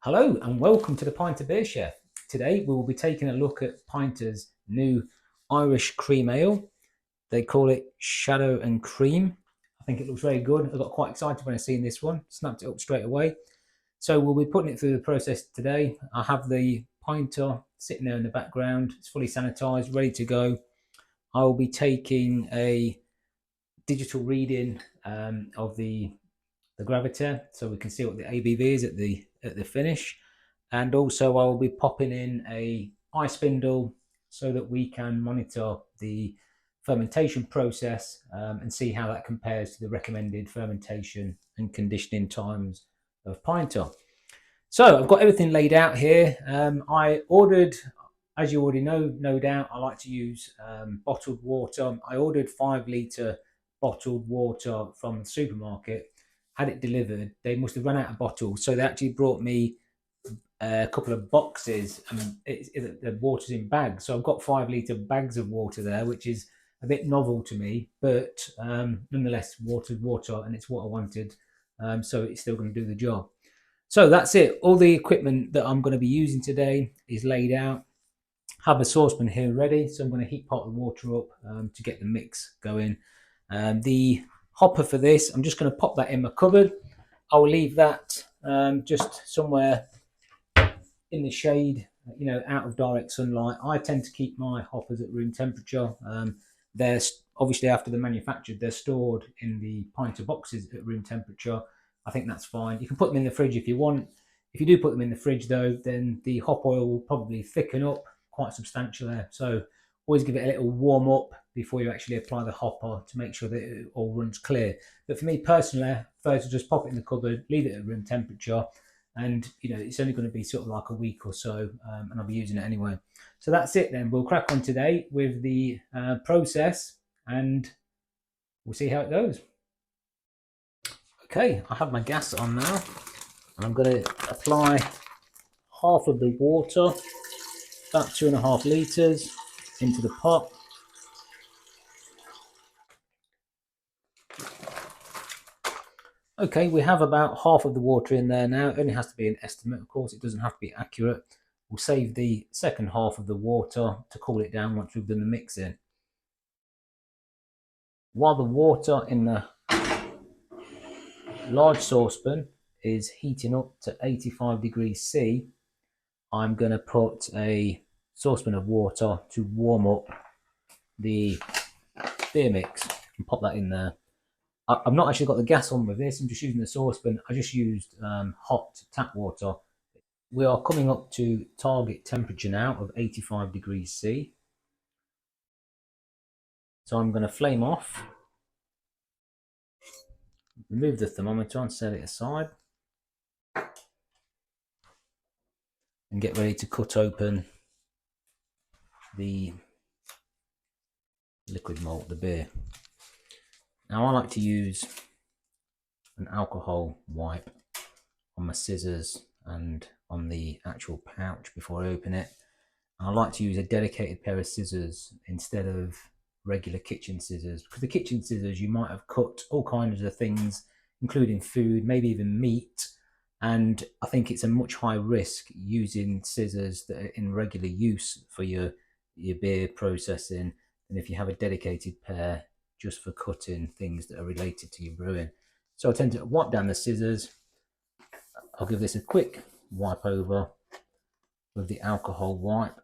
Hello and welcome to the Pinter Beer Chef. Today we will be taking a look at Pinter's new Irish Cream Ale. They call it Shadow and Cream. I think it looks very good. I got quite excited when I seen this one, snapped it up straight away. So we'll be putting it through the process today. I have the Pinter sitting there in the background. It's fully sanitized, ready to go. I will be taking a digital reading of the gravity, so we can see what the ABV is at the finish. And also I will be popping in a iSpindel so that we can monitor the fermentation process and see how that compares to the recommended fermentation and conditioning times of Pinter. So I've got everything laid out here. I ordered, as you already know, no doubt, I like to use bottled water. I ordered 5 litre bottled water from the supermarket, had it delivered. They must have run out of bottles, so they actually brought me a couple of boxes, and the water's in bags. So I've got 5 litre bags of water there, which is a bit novel to me, but nonetheless, water's water, and it's what I wanted. So it's still going to do the job. So that's it. All the equipment that I'm going to be using today is laid out. Have a saucepan here ready, so I'm going to heat pot the water up to get the mix going. The hopper for this, I'm just going to pop that in my cupboard. I'll leave that just somewhere in the shade, out of direct sunlight. I tend to keep my hoppers at room temperature. They're obviously, after they're manufactured, they're stored in the pinter boxes at room temperature. I think that's fine. You can put them in the fridge if you want. If you do put them in the fridge though, then the hop oil will probably thicken up quite substantially. So always give it a little warm up before you actually apply the hopper to make sure that it all runs clear. But for me personally, I prefer to just pop it in the cupboard, leave it at room temperature, and it's only going to be sort of like a week or so, and I'll be using it anyway. So that's it then. We'll crack on today with the process, and we'll see how it goes. Okay, I have my gas on now, and I'm going to apply half of the water, about 2.5 litres, into the pot. Okay, we have about half of the water in there now. It only has to be an estimate, of course. It doesn't have to be accurate. We'll save the second half of the water to cool it down once we've done the mixing. While the water in the large saucepan is heating up to 85 degrees C, I'm going to put a saucepan of water to warm up the beer mix and pop that in there. I've not actually got the gas on with this. I'm just using the saucepan. I just used hot tap water. We are coming up to target temperature now of 85 degrees C. So I'm going to flame off, remove the thermometer and set it aside, and get ready to cut open the liquid malt, the beer. Now I like to use an alcohol wipe on my scissors and on the actual pouch before I open it. I like to use a dedicated pair of scissors instead of regular kitchen scissors, because the kitchen scissors, you might have cut all kinds of things, including food, maybe even meat, and I think it's a much higher risk using scissors that are in regular use for your beer processing than if you have a dedicated pair just for cutting things that are related to your brewing. So I tend to wipe down the scissors. I'll give this a quick wipe over with the alcohol wipe.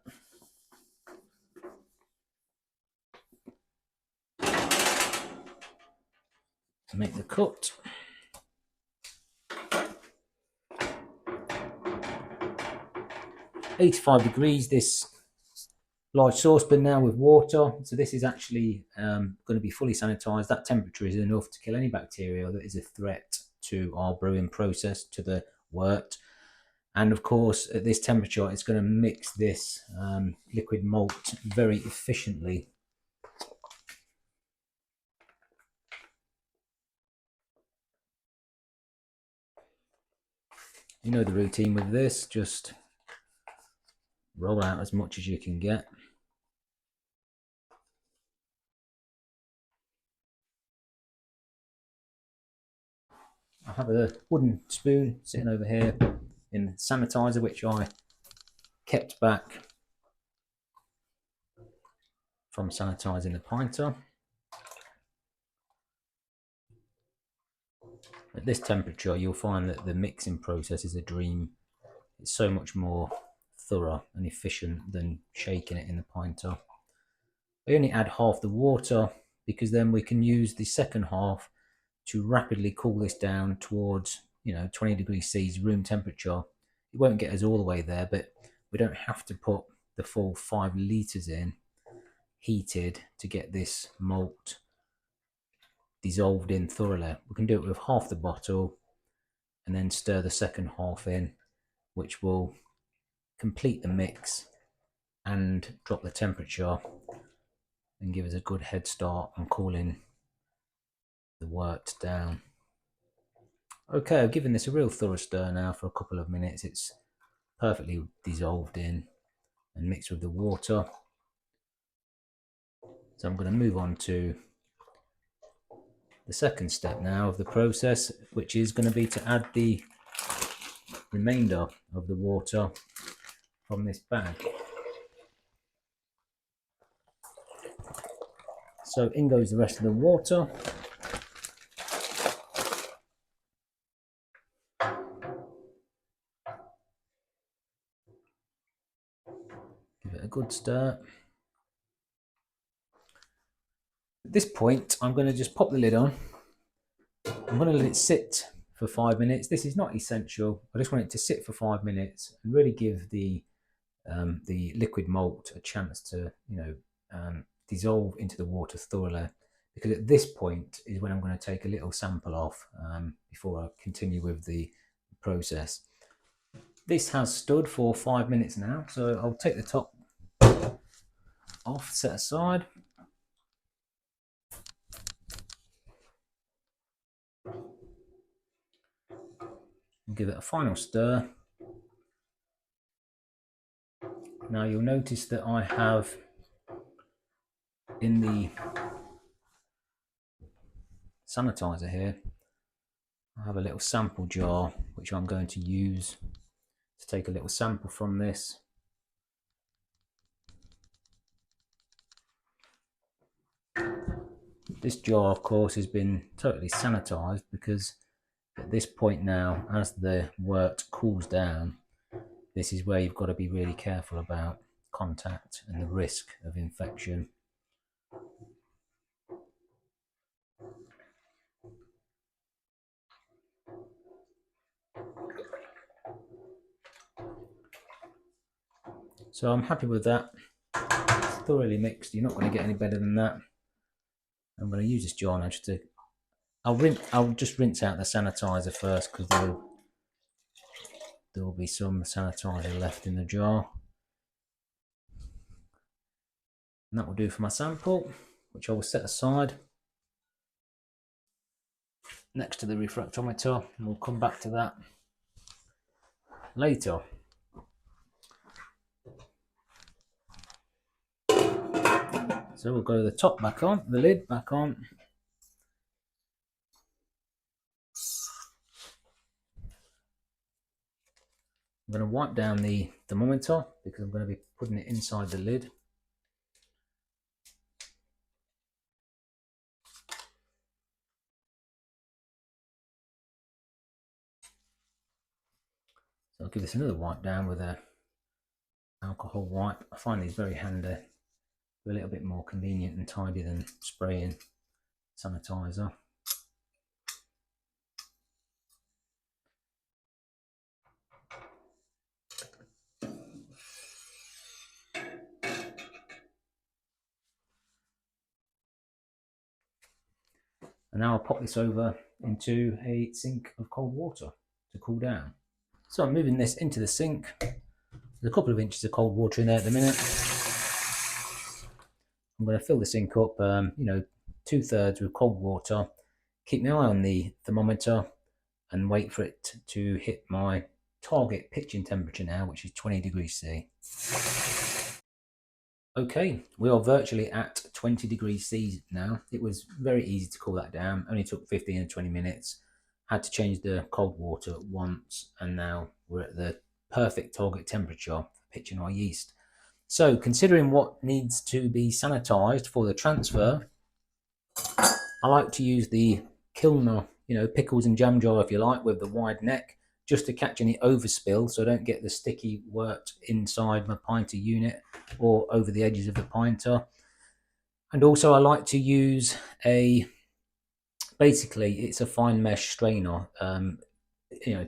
To make the cut. "85 degrees, this large saucepan now with water. So this is actually going to be fully sanitized. That temperature is enough to kill any bacteria that is a threat to our brewing process, to the wort. And of course, at this temperature, it's going to mix this liquid malt very efficiently. You know the routine with this, just roll out as much as you can get. I have a wooden spoon sitting over here. in the sanitizer, which I kept back from sanitizing the pinter. At this temperature, you'll find that the mixing process is a dream. It's so much more thorough and efficient than shaking it in the pinter. I only add half the water because then we can use the second half to rapidly cool this down towards 20 degrees C's room temperature. It won't get us all the way there, but we don't have to put the full 5 litres in heated to get this malt dissolved in thoroughly. We can do it with half the bottle and then stir the second half in, which will complete the mix and drop the temperature and give us a good head start on cooling the wort down. Okay, I've given this a real thorough stir now for a couple of minutes. It's perfectly dissolved in and mixed with the water. So I'm going to move on to the second step now of the process, which is going to be to add the remainder of the water from this bag. So in goes the rest of the water. Give it a good stir. At this point, I'm going to just pop the lid on. I'm going to let it sit for 5 minutes. This is not essential. I just want it to sit for 5 minutes and really give the liquid malt a chance to dissolve into the water thoroughly. Because at this point is when I'm going to take a little sample off before I continue with the process. This has stood for 5 minutes now, so I'll take the top off, set aside. Give it a final stir. Now you'll notice that I have in the sanitizer here, I have a little sample jar which I'm going to use to take a little sample from this. This jar, of course, has been totally sanitized because at this point now, as the wort cools down, this is where you've got to be really careful about contact and the risk of infection. So I'm happy with that. It's thoroughly mixed. You're not going to get any better than that. I'm going to use this jar now just to... I'll just rinse out the sanitizer first because there will be some sanitizer left in the jar. And that will do for my sample, which I will set aside next to the refractometer, and we'll come back to that later. So we'll go the top back on, the lid back on. I'm going to wipe down the thermometer because I'm going to be putting it inside the lid. So I'll give this another wipe down with a alcohol wipe. I find these very handy. They're a little bit more convenient and tidy than spraying sanitizer. And now I'll pop this over into a sink of cold water to cool down. So I'm moving this into the sink. There's a couple of inches of cold water in there at the minute. I'm going to fill the sink up, 2/3 with cold water. Keep my eye on the thermometer and wait for it to hit my target pitching temperature now, which is 20 degrees C. Okay, we are virtually at 20 degrees C now. It was very easy to cool that down. Only took 15 and 20 minutes. Had to change the cold water once, and now we're at the perfect target temperature for pitching our yeast. So considering what needs to be sanitized for the transfer, I like to use the Kilner, pickles and jam jar if you like, with the wide neck, just to catch any overspill so I don't get the sticky wort inside my pinter unit or over the edges of the pinter. And also I like to use basically it's a fine mesh strainer,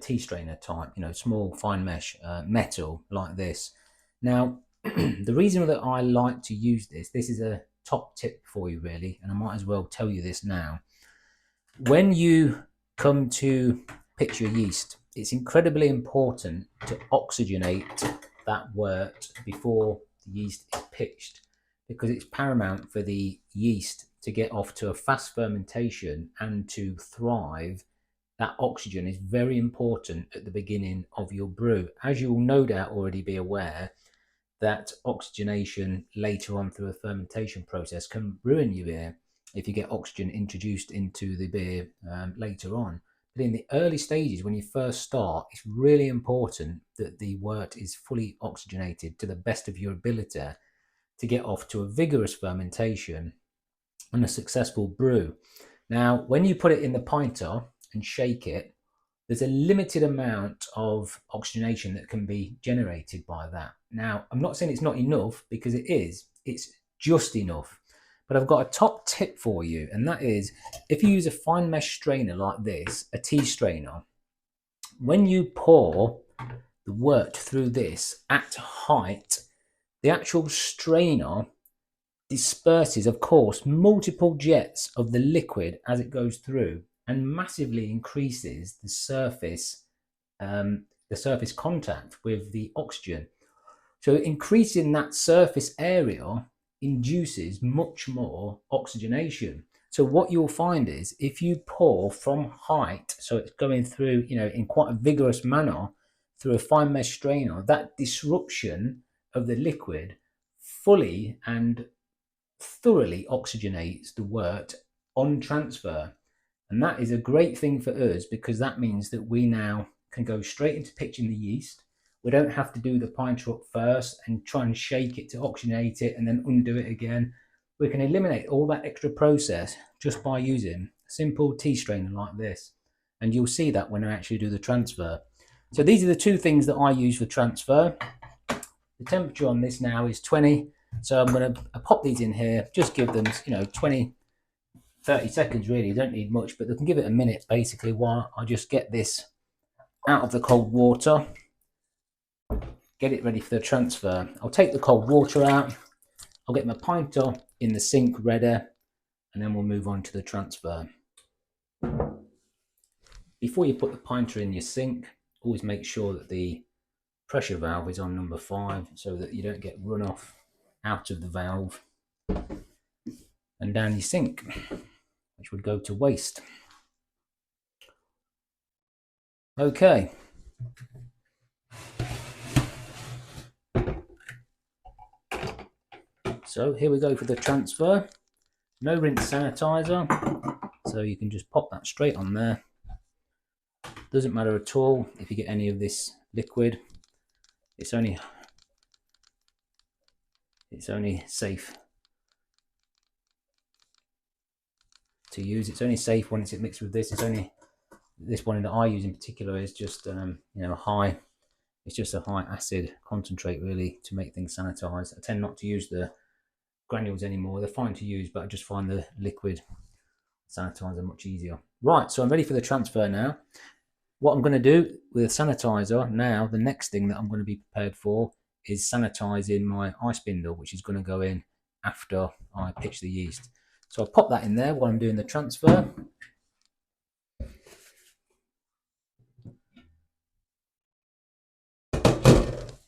tea strainer type, small fine mesh metal like this. Now, the reason that I like to use this is a top tip for you really, and I might as well tell you this now. When you come to pitch your yeast, it's incredibly important to oxygenate that wort before the yeast is pitched, because it's paramount for the yeast to get off to a fast fermentation and to thrive. That oxygen is very important at the beginning of your brew. As you will no doubt already be aware, that oxygenation later on through a fermentation process can ruin your beer if you get oxygen introduced into the beer later on. But in the early stages, when you first start, it's really important that the wort is fully oxygenated to the best of your ability to get off to a vigorous fermentation and a successful brew. Now, when you put it in the pinter and shake it, there's a limited amount of oxygenation that can be generated by that. Now, I'm not saying it's not enough, because it is. It's just enough. But I've got a top tip for you, and that is, if you use a fine mesh strainer like this, a tea strainer, when you pour the wort through this at height, the actual strainer disperses, of course, multiple jets of the liquid as it goes through, and massively increases the surface contact with the oxygen. So increasing that surface area induces much more oxygenation. So what you'll find is, if you pour from height, so it's going through, in quite a vigorous manner through a fine mesh strainer, that disruption of the liquid fully and thoroughly oxygenates the wort on transfer. And that is a great thing for us, because that means that we now can go straight into pitching the yeast. We don't have to do the pinter up first and try and shake it to oxygenate it and then undo it again. We can eliminate all that extra process just by using a simple tea strainer like this. And you'll see that when I actually do the transfer. So these are the two things that I use for transfer. The temperature on this now is 20. So I'm going to pop these in here, just give them, 20, 30 seconds really. You don't need much, but they can give it a minute basically while I just get this out of the cold water, get it ready for the transfer. I'll take the cold water out, I'll get my pinter in the sink ready, and then we'll move on to the transfer. Before you put the pinter in your sink, always make sure that the pressure valve is on number 5 so that you don't get runoff out of the valve and down your sink, which would go to waste. Okay. So here we go for the transfer. No rinse sanitizer, so you can just pop that straight on there. Doesn't matter at all if you get any of this liquid. It's only safe to use. It's only safe when it's mixed with this. It's only this one that I use in particular is just high. It's just a high acid concentrate really to make things sanitized. I tend not to use the granules anymore. They're fine to use, but I just find the liquid sanitizer much easier. Right, so I'm ready for the transfer now. What I'm going to do with the sanitizer now, the next thing that I'm going to be prepared for is sanitizing my iSpindel, which is going to go in after I pitch the yeast. So I'll pop that in there while I'm doing the transfer.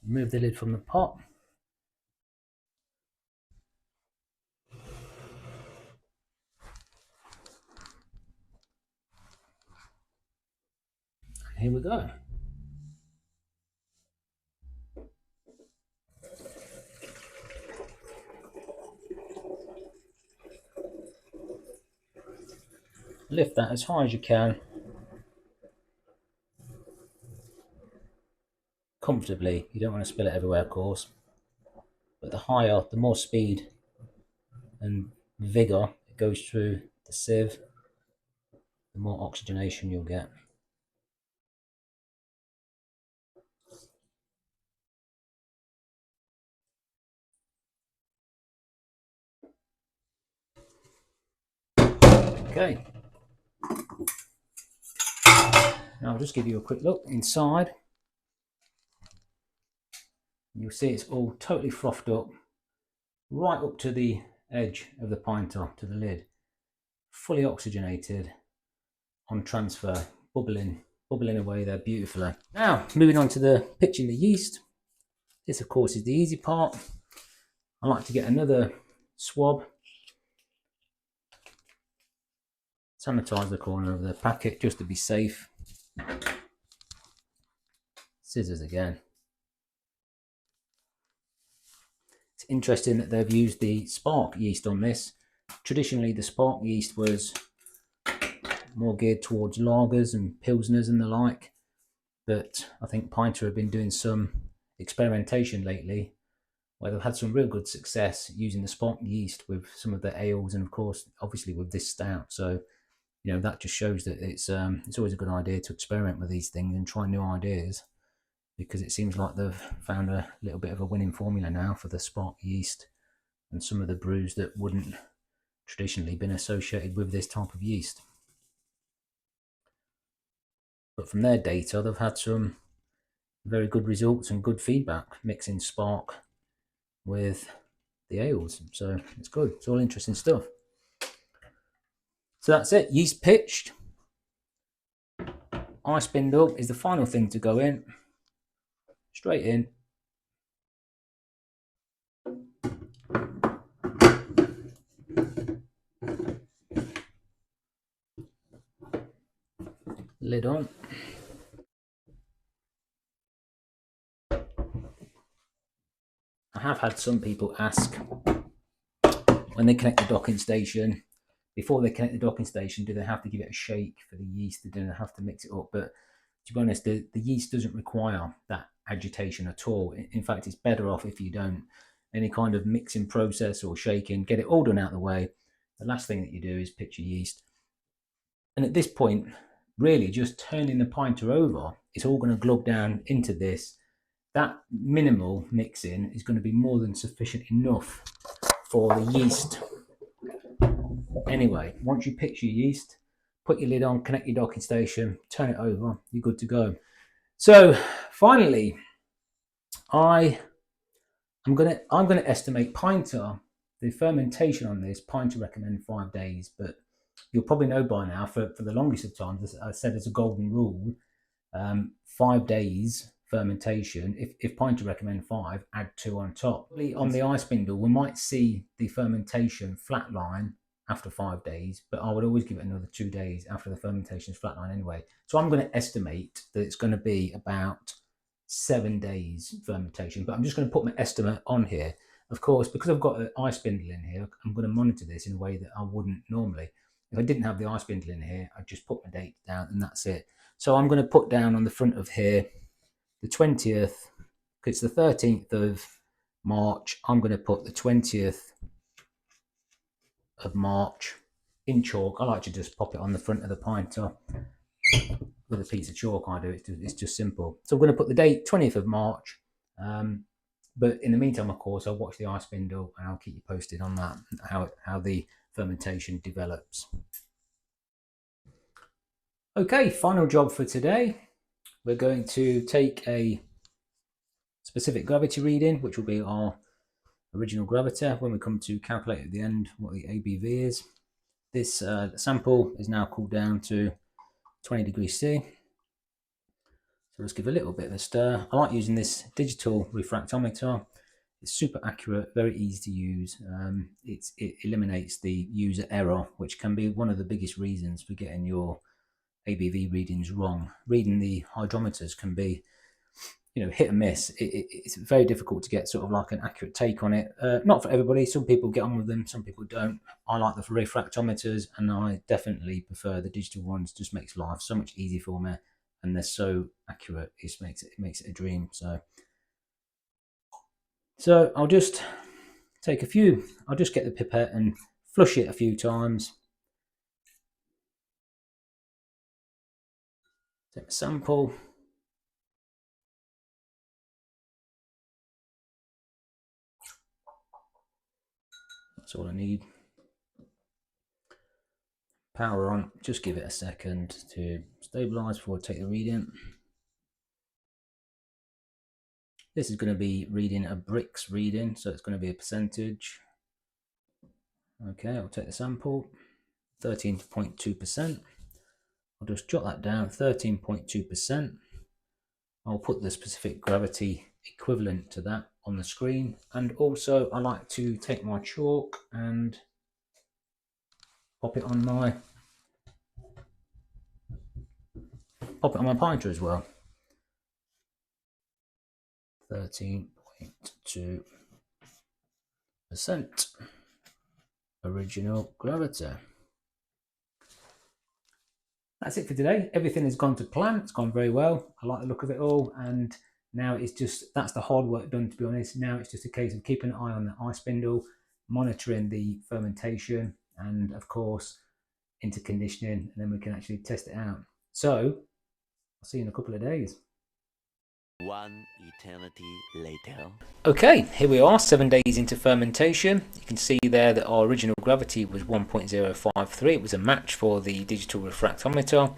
Remove the lid from the pot. Here we go. Lift that as high as you can. comfortably. You don't want to spill it everywhere, of course. But the higher, the more speed and vigor it goes through the sieve, the more oxygenation you'll get. Okay. Now I'll just give you a quick look inside. You'll see it's all totally frothed up, right up to the edge of the pinter, to the lid. Fully oxygenated on transfer, bubbling away there beautifully. Now, moving on to the pitching the yeast. This, of course, is the easy part. I like to get another swab, sanitize the corner of the packet just to be safe. Scissors again. It's interesting that they've used the spark yeast on this. Traditionally, the spark yeast was more geared towards lagers and pilsners and the like, but I think Pinter have been doing some experimentation lately where they've had some real good success using the spark yeast with some of the ales and, of course, obviously with this stout. So, you know, that just shows that it's always a good idea to experiment with these things and try new ideas, because it seems like they've found a little bit of a winning formula now for the spark yeast and some of the brews that wouldn't traditionally been associated with this type of yeast. But from their data, they've had some very good results and good feedback mixing spark with the ales. So it's good. It's all interesting stuff. So that's it. Yeast pitched. iSpindel is the final thing to go in. Straight in. Lid on. I have had some people ask when they connect the docking station, before they connect the docking station, do they have to give it a shake for the yeast? They don't have to mix it up. But to be honest, the yeast doesn't require that agitation at all. In fact, it's better off if you don't. Any kind of mixing process or shaking, get it all done out of the way. The last thing that you do is pitch your yeast. And at this point, really just turning the pinter over, it's all going to glug down into this. That minimal mixing is going to be more than sufficient enough for the yeast. Anyway, once you pitch your yeast, put your lid on, connect your docking station, turn it over, you're good to go. So finally, I'm gonna estimate Pinter, the fermentation on this. Pinter recommend 5 days, but you'll probably know by now, for the longest of times, as I said, as a golden rule, 5 days fermentation. If Pinter recommend 5, add 2 on top. On the iSpindel, we might see the fermentation flatline after 5 days, but I would always give it another 2 days after the fermentation's flatline anyway. So I'm going to estimate that it's going to be about 7 days fermentation, but I'm just going to put my estimate on here. Of course, because I've got an iSpindel in here, I'm going to monitor this in a way that I wouldn't normally. If I didn't have the iSpindel in here, I'd just put my date down and that's it. So I'm going to put down on the front of here the 20th, it's the 13th of March. I'm going to put the 20th of March in chalk. I like to just pop it on the front of the pinter with a piece of chalk. I do it. It's just simple. So I'm going to put the date 20th of March. But in the meantime, of course, I'll watch the iSpindel and I'll keep you posted on that, how the fermentation develops. Okay, final job for today. We're going to take a specific gravity reading, which will be our original gravity when we come to calculate at the end what the ABV is. This sample is now cooled down to 20 degrees C. So let's give a little bit of a stir. I like using this digital refractometer. It's super accurate, very easy to use. It eliminates the user error, which can be one of the biggest reasons for getting your ABV readings wrong. Reading the hydrometers can be, hit and miss. It's very difficult to get sort of like an accurate take on it. Not for everybody. Some people get on with them, some people don't. I like the refractometers, and I definitely prefer the digital ones. Just makes life so much easier for me, and they're so accurate. It makes it a dream. So I'll just take a few. I'll just get the pipette and flush it a few times. Take a sample. That's all I need. Power on. Just give it a second to stabilize before I take the reading. This is going to be reading a bricks reading, so it's going to be a percentage. Okay, I'll take the sample. 13.2%. I'll just jot that down. 13.2%. I'll put the specific gravity equivalent to that on the screen, and also I like to take my chalk and pop it on my pinter as well. 13.2% original gravity. That's it for today. Everything has gone to plan. It's gone very well. I like the look of it all, and now it's just, that's the hard work done, to be honest. Now it's just a case of keeping an eye on the iSpindel, monitoring the fermentation, and of course into conditioning, and then we can actually test it out. So I'll see you in a couple of days. One eternity later. Okay, here we are, 7 days into fermentation. You can see there that our original gravity was 1.053. It was a match for the digital refractometer,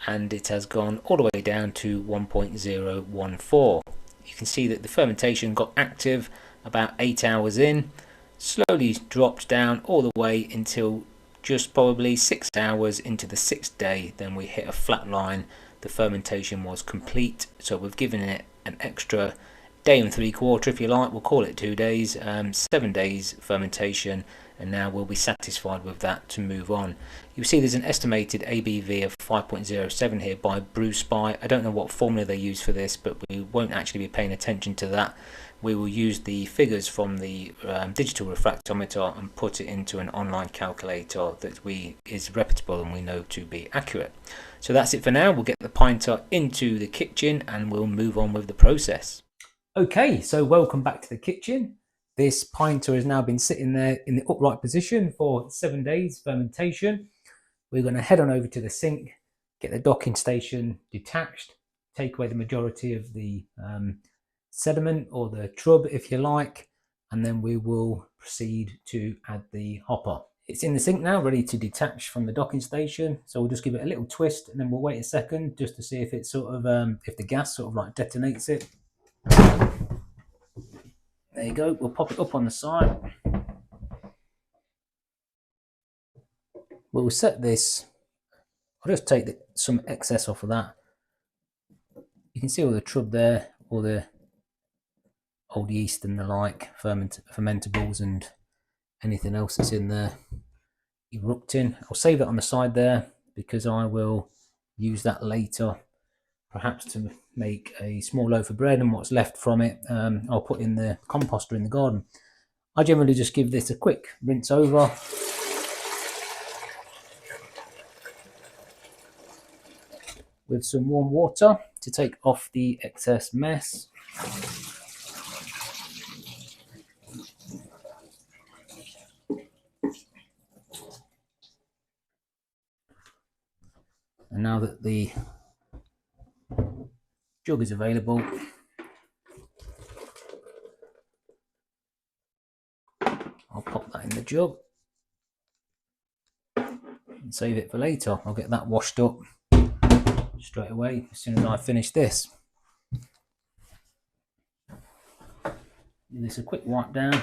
and it has gone all the way down to 1.014. You can see that the fermentation got active about 8 hours in, slowly dropped down all the way until just probably 6 hours into the 6th day. Then we hit a flat line. The fermentation was complete, so we've given it an extra day and 3/4, if you like. We'll call it 2 days, 7 days fermentation, and now we'll be satisfied with that to move on. You'll see there's an estimated ABV of 5.07 here by Brew-Spy. I don't know what formula they use for this, but we won't actually be paying attention to that. We will use the figures from the digital refractometer and put it into an online calculator that is reputable and we know to be accurate. So that's it for now. We'll get the pinter into the kitchen and we'll move on with the process. Okay, so welcome back to the kitchen. This pinter has now been sitting there in the upright position for 7 days fermentation. We're going to head on over to the sink, get the docking station detached, take away the majority of the sediment or the trub, if you like, and then we will proceed to add the hopper. It's in the sink now, ready to detach from the docking station, so we'll just give it a little twist and then we'll wait a second just to see if it sort of if the gas sort of like detonates it. There you go. We'll pop it up on the side. We'll set this. I'll just take some excess off of that. You can see all the trub there, all the old yeast and the like, fermentables and anything else that's in there erupting. I'll save it on the side there because I will use that later, perhaps to make a small loaf of bread, and what's left from it I'll put in the composter in the garden. I generally just give this a quick rinse over. With some warm water to take off the excess mess. And now that the jug is available, I'll pop that in the jug and save it for later. I'll get that washed up straight away as soon as I finish this. Give this a quick wipe down.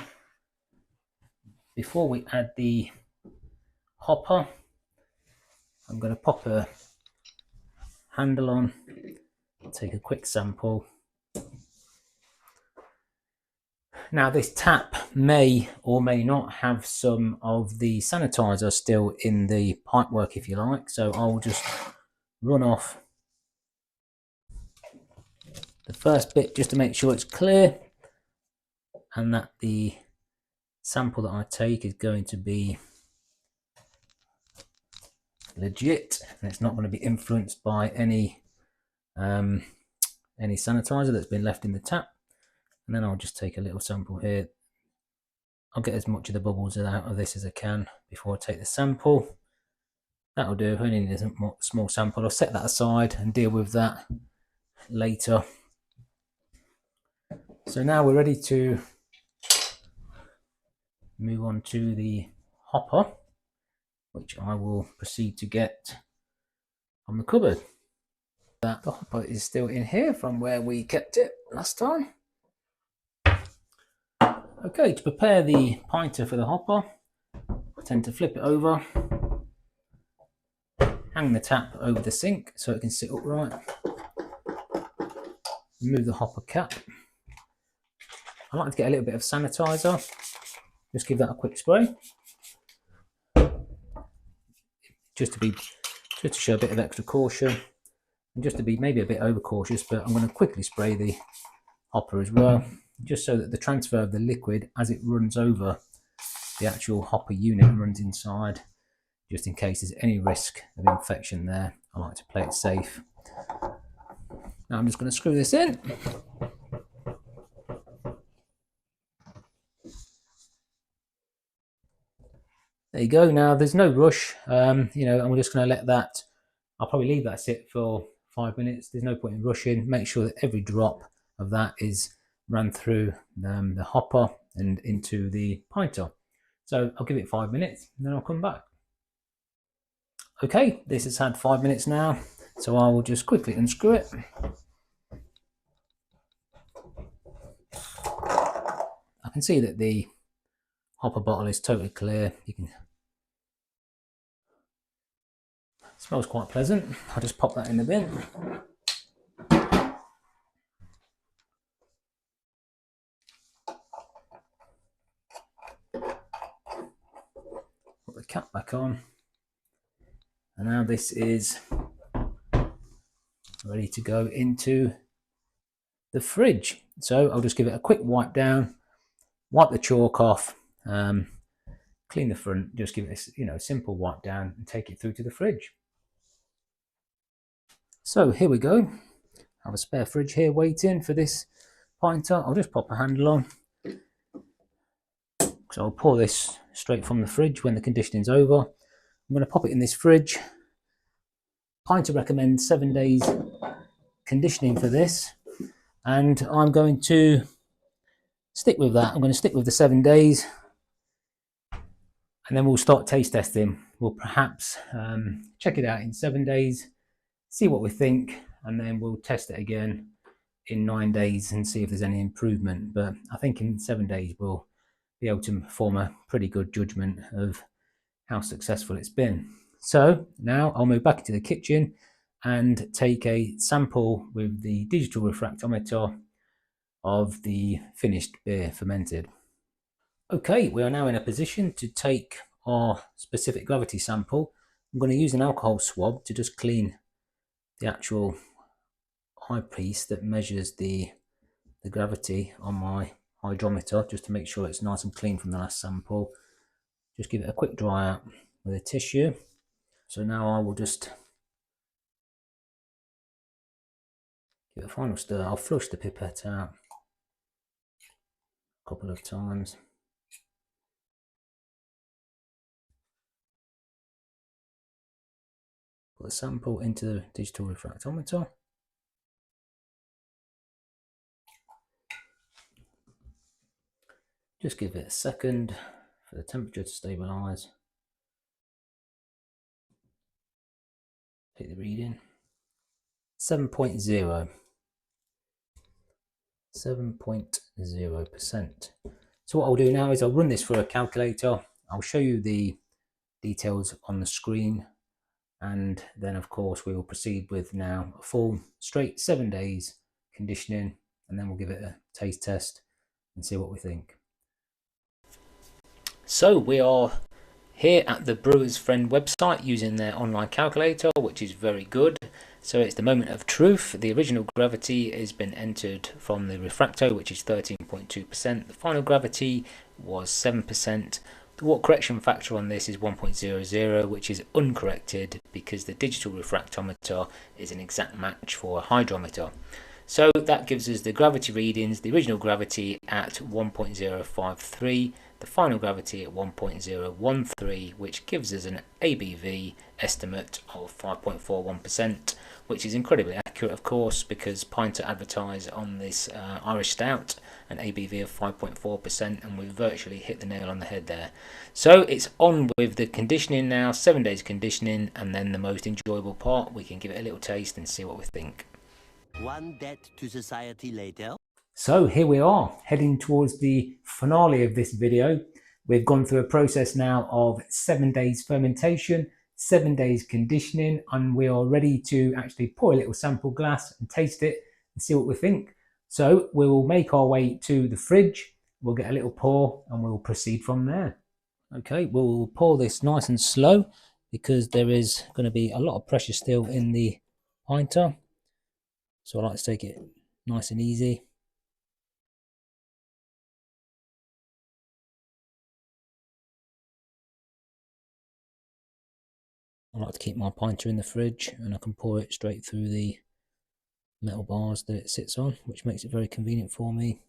Before we add the hopper, I'm going to pop a handle on, take a quick sample. Now this tap may or may not have some of the sanitizer still in the pipework, if you like, so I'll just run off the first bit just to make sure it's clear and that the sample that I take is going to be legit and it's not going to be influenced by any any sanitizer that's been left in the tap, and then I'll just take a little sample here. I'll get as much of the bubbles out of this as I can before I take the sample. That'll do. I only need a small sample. I'll set that aside and deal with that later. So now we're ready to move on to the hopper, which I will proceed to get from the cupboard. The hopper is still in here from where we kept it last time. Okay, to prepare the pinter for the hopper, I tend to flip it over, hang the tap over the sink so it can sit upright, remove the hopper cap. I like to get a little bit of sanitizer, just give that a quick spray, just to show a bit of extra caution, and just to be maybe a bit overcautious, but I'm going to quickly spray the hopper as well, just so that the transfer of the liquid as it runs over the actual hopper unit and runs inside, just in case there's any risk of infection there. I like to play it safe. Now I'm just going to screw this in. There you go. Now there's no rush, I'm just going to let that, I'll probably leave that sit for 5 minutes. There's no point in rushing. Make sure that every drop of that is run through the hopper and into the pinter. So I'll give it 5 minutes and then I'll come back. Okay, this has had 5 minutes now, so I will just quickly unscrew it. I can see that the hopper bottle is totally clear. It smells quite pleasant. I'll just pop that in the bin. Put the cap back on. And now this is ready to go into the fridge. So I'll just give it a quick wipe down, wipe the chalk off, clean the front, just give it a simple wipe down and take it through to the fridge. So here we go. I have a spare fridge here waiting for this pinter. I'll just pop a handle on. So I'll pour this straight from the fridge when the conditioning's over. I'm going to pop it in this fridge. Pinter recommends 7 days conditioning for this, and I'm going to stick with that. I'm going to stick with the 7 days, and then we'll start taste testing. We'll perhaps check it out in 7 days, see what we think, and then we'll test it again in 9 days and see if there's any improvement. But I think in 7 days we'll be able to form a pretty good judgment of how successful it's been. So now I'll move back into the kitchen and take a sample with the digital refractometer of the finished beer fermented. Okay, we are now in a position to take our specific gravity sample. I'm going to use an alcohol swab to just clean the actual eyepiece that measures the gravity on my hydrometer, just to make sure it's nice and clean from the last sample. Just give it a quick dry out with a tissue. So now I will just give it a final stir. I'll flush the pipette out a couple of times. Put the sample into the digital refractometer. Just give it a second for the temperature to stabilise. Take the reading. 7.0. 7.0%. So what I'll do now is I'll run this through a calculator. I'll show you the details on the screen, and then of course we will proceed with now a full straight 7 days conditioning, and then we'll give it a taste test and see what we think. So we are here at the Brewer's Friend website using their online calculator, which is very good. So it's the moment of truth. The original gravity has been entered from the refracto, which is 13.2%. The final gravity was 7%. The wort correction factor on this is 1.00, which is uncorrected because the digital refractometer is an exact match for a hydrometer. So that gives us the gravity readings, the original gravity at 1.053, the final gravity at 1.013, which gives us an ABV estimate of 5.41%, which is incredibly accurate, of course, because Pinter advertise on this Irish Stout an ABV of 5.4%, and we've virtually hit the nail on the head there. So it's on with the conditioning now, 7 days conditioning, and then the most enjoyable part, we can give it a little taste and see what we think. One debt to society later. So here we are, heading towards the finale of this video. We've gone through a process now of 7 days fermentation, 7 days conditioning, and we are ready to actually pour a little sample glass and taste it and see what we think. So we will make our way to the fridge, we'll get a little pour and we'll proceed from there. Okay, we'll pour this nice and slow because there is going to be a lot of pressure still in the pinter. So I like to take it nice and easy. I like to keep my pinter in the fridge and I can pour it straight through the metal bars that it sits on, which makes it very convenient for me.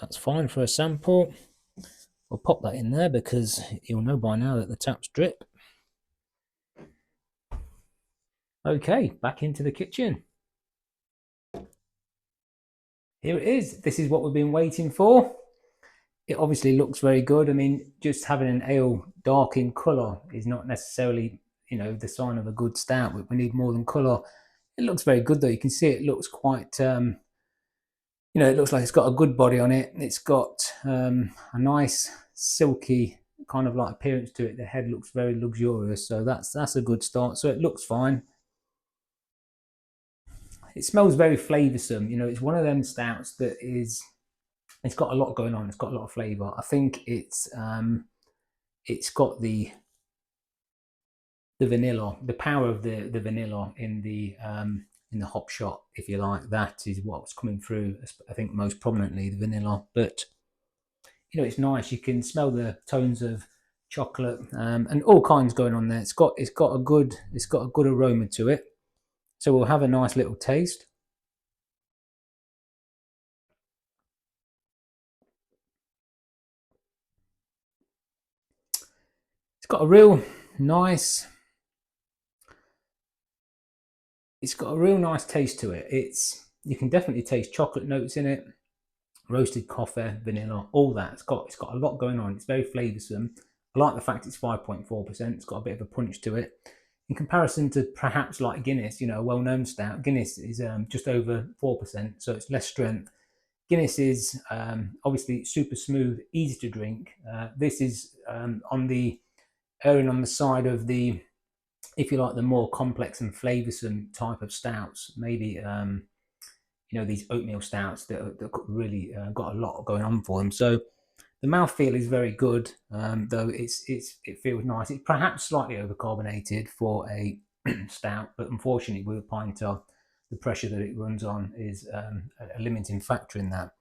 That's fine for a sample. We'll pop that in there because you'll know by now that the taps drip. Okay, back into the kitchen. Here it is. This is what we've been waiting for. It obviously looks very good. I mean, just having an ale dark in colour is not necessarily, you know, the sign of a good stout. We need more than colour. It looks very good though. You can see it looks quite, you know, it looks like it's got a good body on it. It's got a nice silky kind of like appearance to it. The head looks very luxurious, so that's a good start. So it looks fine. It smells very flavoursome. You know, it's one of them stouts that is, it's got a lot going on. It's got a lot of flavour. I think it's got the vanilla, the power of the vanilla in the hop shot, if you like. That is what's coming through. I think most prominently the vanilla, but you know, it's nice. You can smell the tones of chocolate and all kinds going on there. It's got a good aroma to it. So we'll have a nice little taste. It's got a real nice taste to it. You can definitely taste chocolate notes in it, roasted coffee, vanilla, all that. It's got a lot going on. It's very flavoursome. I like the fact it's 5.4%. It's got a bit of a punch to it. In comparison to perhaps like Guinness, you know, a well-known stout, Guinness is just over 4%, so it's less strength. Guinness is obviously super smooth, easy to drink. This is erring on the side of the, if you like, the more complex and flavoursome type of stouts. Maybe you know, these oatmeal stouts that really got a lot going on for them. So the mouthfeel is very good, though it feels nice. It's perhaps slightly overcarbonated for a stout, but unfortunately with a pinter, the pressure that it runs on is a limiting factor in that.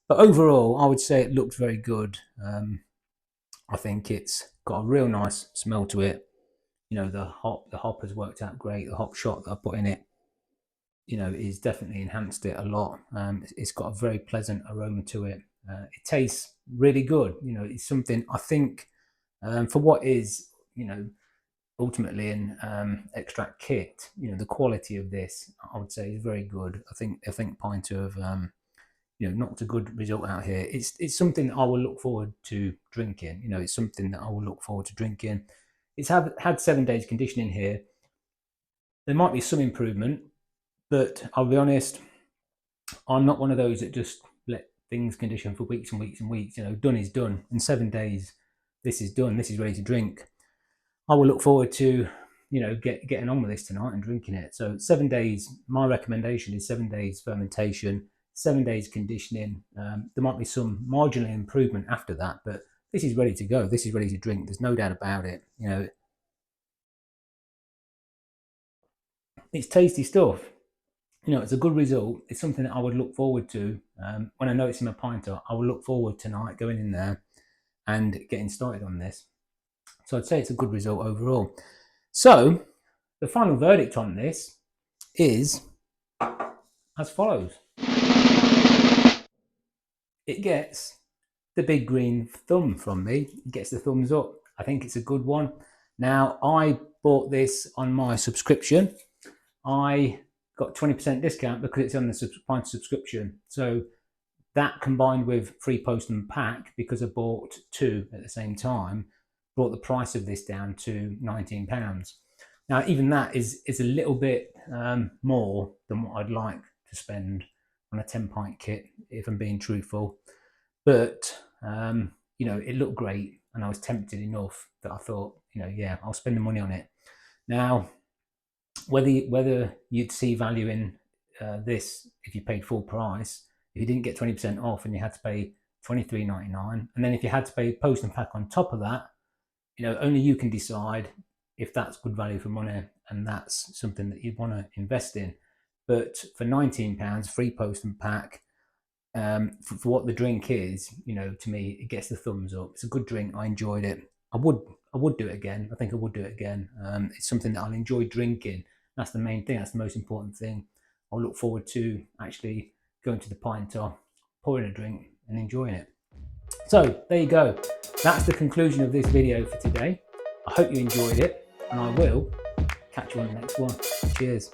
But overall, I would say it looks very good. I think it's got a real nice smell to it. You know, the hop has worked out great. The hop shot that I put in it, you know, is definitely enhanced it a lot. It's got a very pleasant aroma to it. It tastes really good. You know, it's something I think for what is, you know, ultimately an extract kit. You know, the quality of this, I would say, is very good. I think Pinter have you know, knocked a good result out here. It's something that I will look forward to drinking. You know, it's something that I will look forward to drinking. It's had 7 days conditioning here. There might be some improvement, but I'll be honest, I'm not one of those that just let things condition for weeks and weeks and weeks. You know, done is done. In 7 days, this is done. This is ready to drink. I will look forward to, you know, getting on with this tonight and drinking it. So 7 days. My recommendation is 7 days fermentation, 7 days conditioning. There might be some marginal improvement after that, but this is ready to go. This is ready to drink. There's no doubt about it. You know, it's tasty stuff. you know, it's a good result. It's something that I would look forward to. When I know it's in my pinter, I will look forward tonight going in there and getting started on this. So I'd say it's a good result overall. So the final verdict on this is as follows. It gets the big green thumb from me. It gets the thumbs up. I think it's a good one. Now, I bought this on my subscription. I got 20% discount because it's on the Pinter subscription. So that combined with free post and pack, because I bought two at the same time, brought the price of this down to £19. Now, even that is a little bit more than what I'd like to spend on a 10-pint kit, if I'm being truthful. But, you know, it looked great and I was tempted enough that I thought, you know, yeah, I'll spend the money on it. Now, whether you'd see value in this if you paid full price, if you didn't get 20% off and you had to pay $23.99, and then if you had to pay post and pack on top of that, you know, only you can decide if that's good value for money and that's something that you want to invest in. But for £19, free post and pack, for what the drink is, you know, to me, it gets the thumbs up. It's a good drink. I enjoyed it. I would do it again. I think I would do it again. It's something that I'll enjoy drinking. That's the main thing. That's the most important thing. I'll look forward to actually going to the pinter, pouring a drink and enjoying it. So there you go. That's the conclusion of this video for today. I hope you enjoyed it and I will catch you on the next one. Cheers.